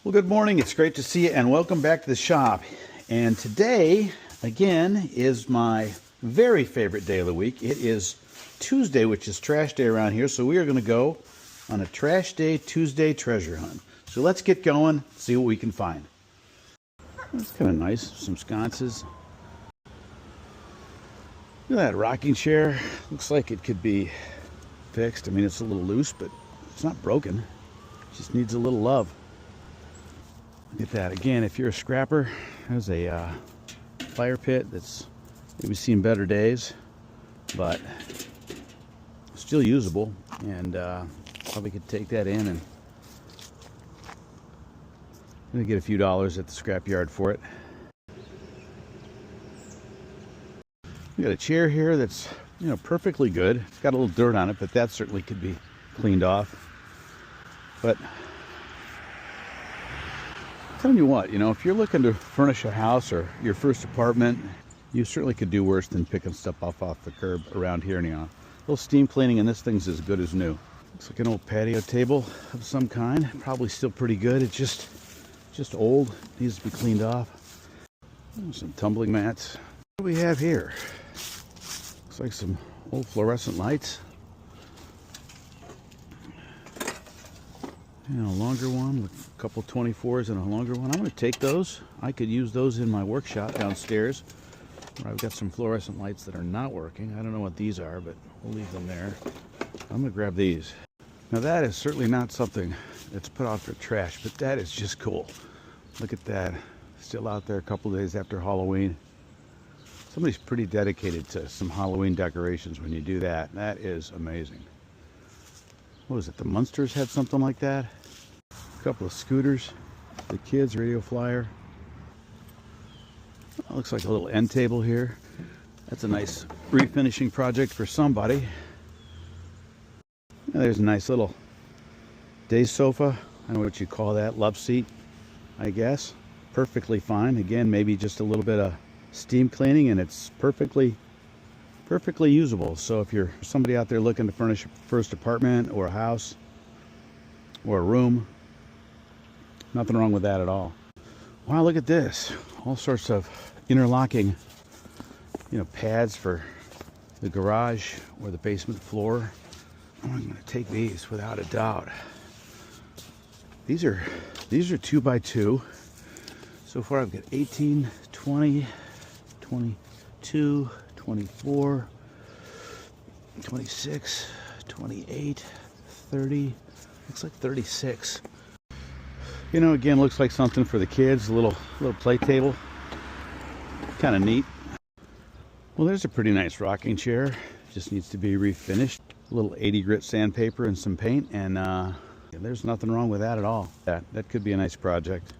Well, good morning. It's great to see you and welcome back to the shop. And today, again, is my very favorite day of the week. It is Tuesday, which is trash day around here. So we are going to go on a trash day Tuesday treasure hunt. So let's get going, see what we can find. That's kind of nice. Some sconces. Look at that rocking chair. Looks like it could be fixed. I mean, it's a little loose, but it's not broken. It just needs a little love. Look at that. Again, if you're a scrapper, there's a fire pit that's maybe seen better days, but still usable, and probably could take that in and gonna get a few dollars at the scrap yard for it. We got a chair here that's, you know, perfectly good. It's got a little dirt on it, but that certainly could be cleaned off. But telling you what, you know, if you're looking to furnish a house or your first apartment, you certainly could do worse than picking stuff off the curb around here. And, you know, a little steam cleaning and this thing's as good as new. Looks like an old patio table of some kind. Probably still pretty good. It's just old. Needs to be cleaned off. Some tumbling mats. What do we have here? Looks like some old fluorescent lights. And a longer one with a couple 24s and a longer one. I'm going to take those. I could use those in my workshop downstairs, where I've got some fluorescent lights that are not working. I don't know what these are, but we'll leave them there. I'm going to grab these. Now that is certainly not something that's put out for trash, but that is just cool. Look at that. Still out there a couple days after Halloween. Somebody's pretty dedicated to some Halloween decorations when you do that. That is amazing. What was it? The Munsters had something like that. A couple of scooters. The kids, radio flyer. Oh, looks like a little end table here. That's a nice refinishing project for somebody. And there's a nice little day sofa. I don't know what you call that. Love seat, I guess. Perfectly fine. Again, maybe just a little bit of steam cleaning and it's perfectly usable. So if you're somebody out there looking to furnish a first apartment or a house or a room, nothing wrong with that at all. Wow, look at this. All sorts of interlocking, you know, pads for the garage or the basement floor. I'm going to take these without a doubt. These are 2x2. So far I've got 18, 20, 22, 24, 26, 28, 30, looks like 36. You know, again, looks like something for the kids, a little play table. Kind of neat. Well, there's a pretty nice rocking chair. Just needs to be refinished. A little 80 grit sandpaper and some paint, and there's nothing wrong with that at all. That could be a nice project.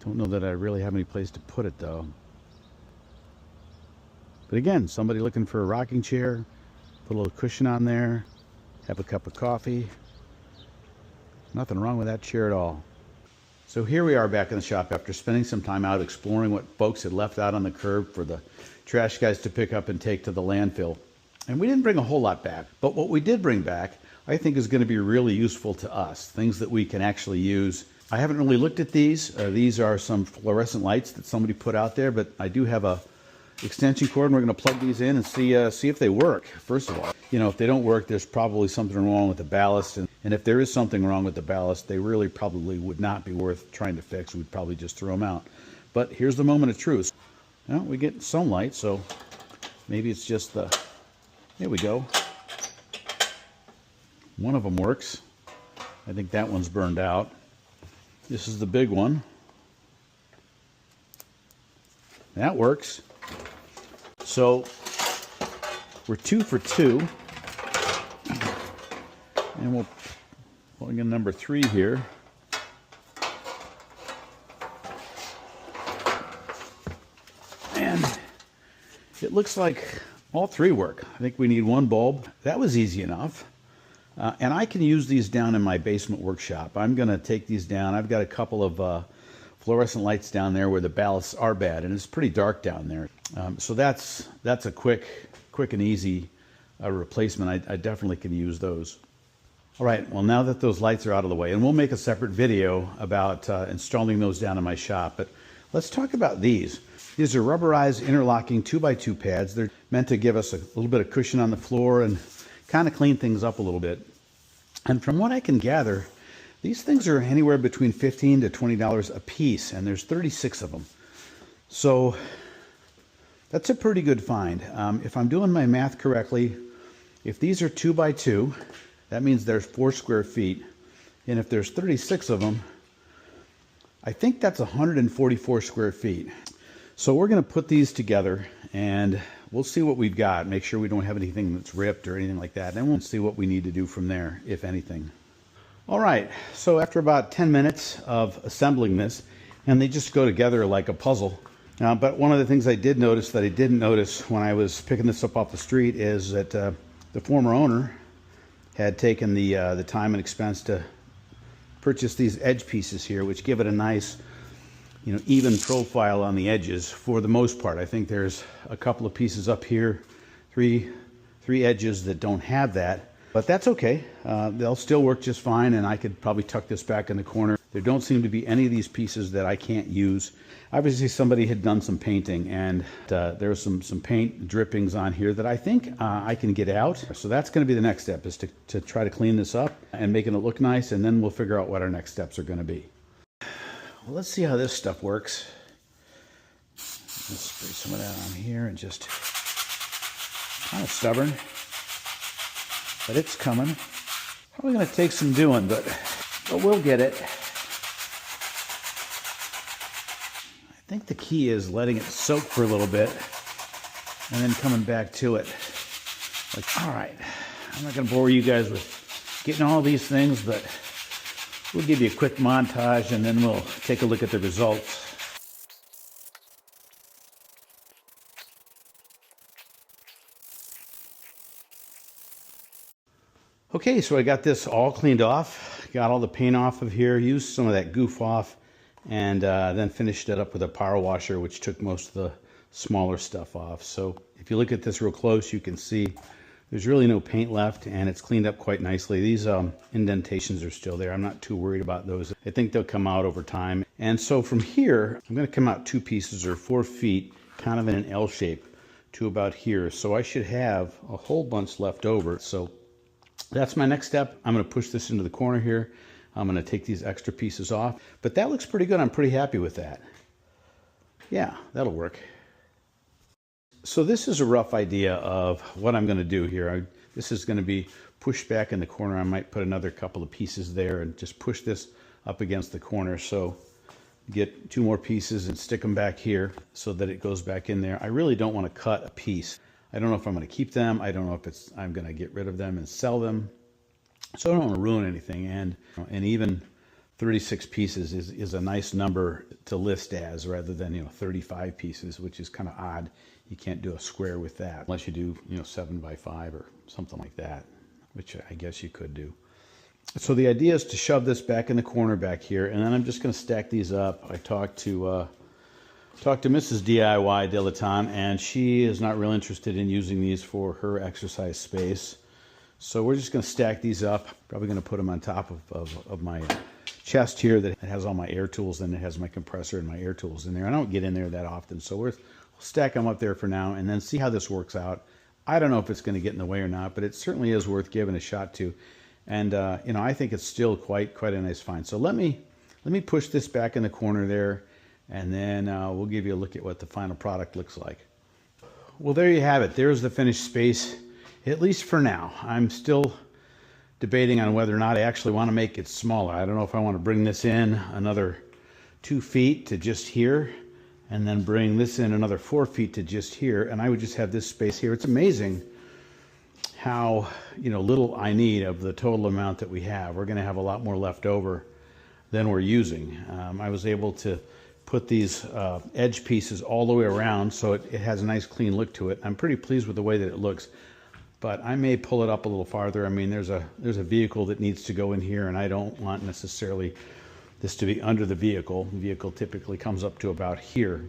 Don't know that I really have any place to put it though. But again, somebody looking for a rocking chair, put a little cushion on there, have a cup of coffee. Nothing wrong with that chair at all. So here we are back in the shop after spending some time out exploring what folks had left out on the curb for the trash guys to pick up and take to the landfill. And we didn't bring a whole lot back, but what we did bring back, I think is going to be really useful to us, things that we can actually use. I haven't really looked at these. These are some fluorescent lights that somebody put out there, but I do have a extension cord, and we're going to plug these in and see if they work. First of all, you know, if they don't work, there's probably something wrong with the ballast, and if there is something wrong with the ballast, they really probably would not be worth trying to fix. We'd probably just throw them out. But here's the moment of truth. Well, we get some light, so maybe it's just the, there we go. One of them works. I think that one's burned out. This is the big one. That works. So we're 2 for 2, and we'll plug in number 3 here. And it looks like all 3 work. I think we need 1 bulb. That was easy enough. And I can use these down in my basement workshop. I'm going to take these down. I've got a couple of fluorescent lights down there where the ballasts are bad, and it's pretty dark down there. So that's a quick and easy replacement. I definitely can use those. All right, well, now that those lights are out of the way, and we'll make a separate video about installing those down in my shop, but let's talk about these. These are rubberized interlocking 2x2 pads. They're meant to give us a little bit of cushion on the floor and kind of clean things up a little bit. And from what I can gather, these things are anywhere between $15 to $20 a piece, and there's 36 of them. So that's a pretty good find. If I'm doing my math correctly, if these are 2x2, that means there's 4 square feet. And if there's 36 of them, I think that's 144 square feet. So we're going to put these together and we'll see what we've got. Make sure we don't have anything that's ripped or anything like that. And we'll see what we need to do from there, if anything. All right, so after about 10 minutes of assembling this, and they just go together like a puzzle. But one of the things I did notice that I didn't notice when I was picking this up off the street is that the former owner had taken the time and expense to purchase these edge pieces here, which give it a nice, even profile on the edges for the most part. I think there's a couple of pieces up here, three edges that don't have that, but that's okay. They'll still work just fine, and I could probably tuck this back in the corner. There don't seem to be any of these pieces that I can't use. Obviously, somebody had done some painting, and there was some paint drippings on here that I think I can get out. So that's going to be the next step, is to try to clean this up and making it look nice, and then we'll figure out what our next steps are going to be. Well, let's see how this stuff works. Let's spray some of that on here, and just kind of stubborn, but it's coming. Probably going to take some doing, but we'll get it. I think the key is letting it soak for a little bit and then coming back to it. All right, I'm not going to bore you guys with getting all these things, but we'll give you a quick montage and then we'll take a look at the results. Okay, so I got this all cleaned off, got all the paint off of here, used some of that goof off, and then finished it up with a power washer, which took most of the smaller stuff off. So if you look at this real close, you can see there's really no paint left, and it's cleaned up quite nicely. These indentations are still there. I'm not too worried about those. I think they'll come out over time. And so from here, I'm going to come out 2 pieces or 4 feet, kind of in an L shape to about here. So I should have a whole bunch left over. So that's my next step. I'm going to push this into the corner here. I'm going to take these extra pieces off, but that looks pretty good. I'm pretty happy with that. Yeah, that'll work. So this is a rough idea of what I'm going to do here. This is going to be pushed back in the corner. I might put another couple of pieces there and just push this up against the corner. So get 2 more pieces and stick them back here so that it goes back in there. I really don't want to cut a piece. I don't know if I'm going to keep them. I don't know if I'm going to get rid of them and sell them. So I don't want to ruin anything. And even 36 pieces is a nice number to list as, rather than 35 pieces, which is kind of odd. You can't do a square with that unless you do 7 by 5 or something like that, which I guess you could do. So the idea is to shove this back in the corner back here, and then I'm just going to stack these up. I talked to Mrs. DIY Dilettante, and she is not real interested in using these for her exercise space. So we're just going to stack these up. Probably going to put them on top of my chest here that has all my air tools in it. It has my compressor and my air tools in there. I don't get in there that often, so we'll stack them up there for now and then see how this works out. I don't know if it's going to get in the way or not, but it certainly is worth giving a shot to. And I think it's still quite a nice find. So let me push this back in the corner there, and then we'll give you a look at what the final product looks like. Well, there you have it. There's the finished space, at least for now. I'm still debating on whether or not I actually want to make it smaller. I don't know if I want to bring this in another 2 feet to just here, and then bring this in another 4 feet to just here, and I would just have this space here. It's amazing how little I need of the total amount that we have. We're going to have a lot more left over than we're using. I was able to put these edge pieces all the way around, so it has a nice clean look to it. I'm pretty pleased with the way that it looks, but I may pull it up a little farther. I mean, there's a vehicle that needs to go in here, and I don't want necessarily this to be under the vehicle. The vehicle typically comes up to about here.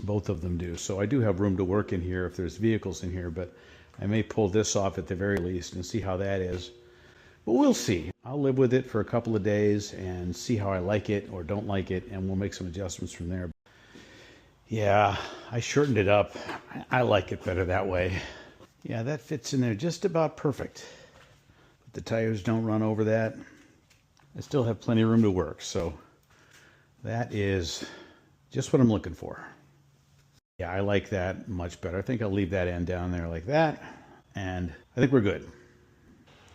Both of them do. So I do have room to work in here if there's vehicles in here, but I may pull this off at the very least and see how that is. But we'll see. I'll live with it for a couple of days and see how I like it or don't like it, and we'll make some adjustments from there. Yeah, I shortened it up. I like it better that way. Yeah, that fits in there just about perfect. But the tires don't run over that. I still have plenty of room to work, so that is just what I'm looking for. Yeah, I like that much better. I think I'll leave that end down there like that, and I think we're good.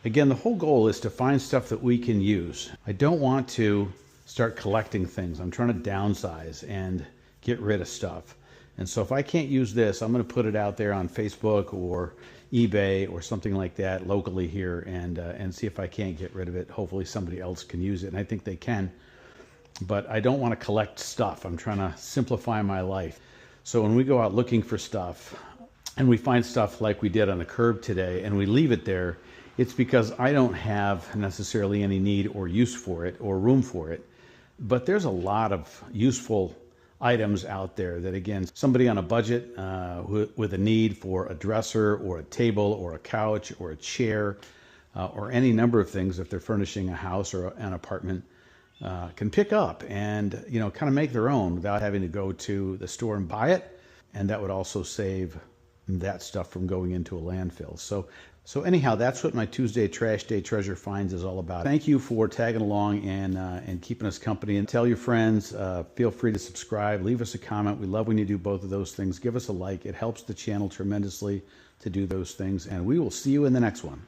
Again, the whole goal is to find stuff that we can use. I don't want to start collecting things. I'm trying to downsize and get rid of stuff. And so if I can't use this, I'm going to put it out there on Facebook or eBay or something like that locally here and see if I can't get rid of it. Hopefully somebody else can use it, and I think they can. But I don't want to collect stuff. I'm trying to simplify my life. So when we go out looking for stuff and we find stuff like we did on the curb today and we leave it there, it's because I don't have necessarily any need or use for it or room for it. But there's a lot of useful items out there that, again, somebody on a budget with a need for a dresser or a table or a couch or a chair or any number of things, if they're furnishing a house or an apartment, can pick up and kind of make their own without having to go to the store and buy it. And that would also save that stuff from going into a landfill. So anyhow, that's what my Tuesday Trash Day Treasure Finds is all about. Thank you for tagging along and keeping us company. And tell your friends, feel free to subscribe, leave us a comment. We love when you do both of those things. Give us a like. It helps the channel tremendously to do those things. And we will see you in the next one.